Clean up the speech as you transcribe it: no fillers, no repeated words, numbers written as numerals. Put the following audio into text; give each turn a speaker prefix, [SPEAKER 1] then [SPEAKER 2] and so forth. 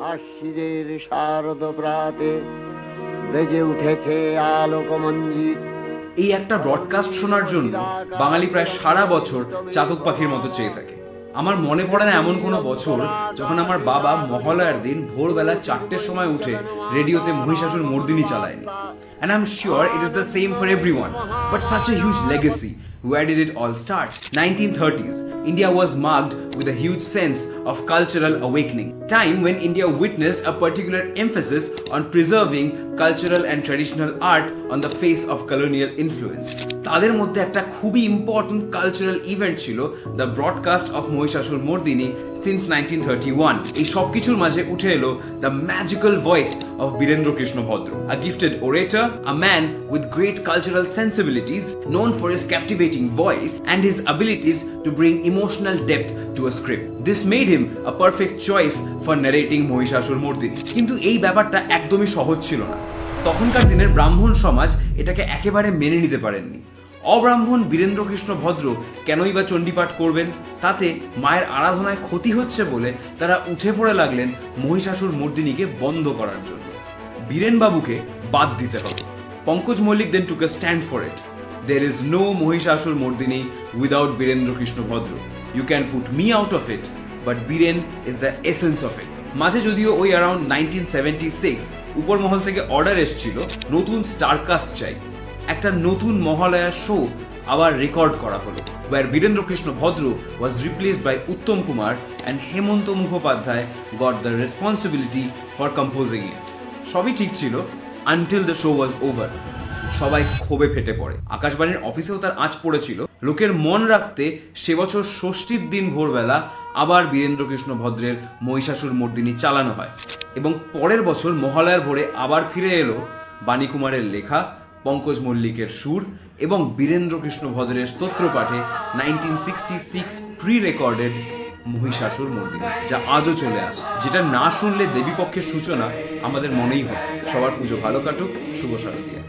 [SPEAKER 1] আশ্বিদের শারদ প্রাতে বেজে উঠেছে আলোকমঞ্জিত।
[SPEAKER 2] এই একটা ব্রডকাস্ট শোনার জন্য বাঙালি প্রায় সারা বছর চাতক পাখির মতো চেয়ে থাকে। আমার মনে পড়ে না এমন কোনো বছর যখন আমার বাবা মহালয়ার দিন ভোরবেলা 4টের সময় উঠে রেডিওতে Mahishasur Mardini চালায়নি। And I'm sure it is the same for everyone. But such a huge legacy. Where did it all start? 1930s. India was marked with a huge sense of cultural awakening. Time when India witnessed a particular emphasis on preserving cultural and traditional art on the face of colonial influence. তাদের মধ্যে একটা খুবই important cultural event ছিল the broadcast of Mahishasur Mardini since 1931. এই সব কিছুর মাঝে উঠে এলো the magical voice of Birendra Krishna Bhadra, a gifted orator, a man with great cultural sensibilities, known for his captivating voice and his abilities to bring emotional depth to a script. This made him a perfect choice for narrating Mohishashur Mordini. কিন্তু এই ব্যাপারটা একদমই সহজ ছিল না। তখনকার দিনের ব্রাহ্মণ সমাজ এটাকে একেবারে মেনে নিতে পারেননি। অব্রাহ্মণ বীরেন্দ্র কৃষ্ণ ভদ্র কেনই বা চণ্ডীপাঠ করবেন? তাতে মায়ের আরাধনায় ক্ষতি হচ্ছে বলে তারা উঠে পড়ে লাগলেন মহিষাসুর মর্দিনীকে বন্ধ করার জন্য। বীরেনবাবুকে বাদ দিতে হবে। Pankaj Mallick then took a stand for it. There is no Mohishashur Mordini without Birendra Krishna Bhadra. You can put me out of it, but Biren is the essence of it. মাঝে যদিও ওই অ্যারাউন্ড 1976 উপর মহল থেকে অর্ডার এসেছিল নতুন star cast চাই, একটা নতুন মহালয়া শো আবার রেকর্ড করা হলো, where Birendra Krishna Bhadra was replaced by Uttam Kumar and Hemanto Mukhopadhyay got the responsibility for composing it. সবই ঠিক ছিল until the show was over. সবাই ক্ষোভে ফেটে পড়ে। আকাশবাণীর অফিসেও তার আঁচ পড়েছিল। লোকের মন রাখতে সে বছর ষষ্ঠীর দিন ভোরবেলা আবার বীরেন্দ্র কৃষ্ণ ভদ্রের মহিষাসুর মর্দিনী চালানো হয় এবং পরের বছর মহালয়ার ভোরে আবার ফিরে এলো বাণী কুমারের লেখা, পঙ্কজ মল্লিকের সুর এবং বীরেন্দ্র কৃষ্ণ ভদ্রের স্তোত্র পাঠে 1966 প্রি রেকর্ডেড মহিষাসুর মর্দিনী, যা আজও চলে আসে, যেটা না শুনলে দেবীপক্ষের সূচনা আমাদের মনেই হয়। সবার পুজো ভালো কাটুক, শুভ শারদীয়া।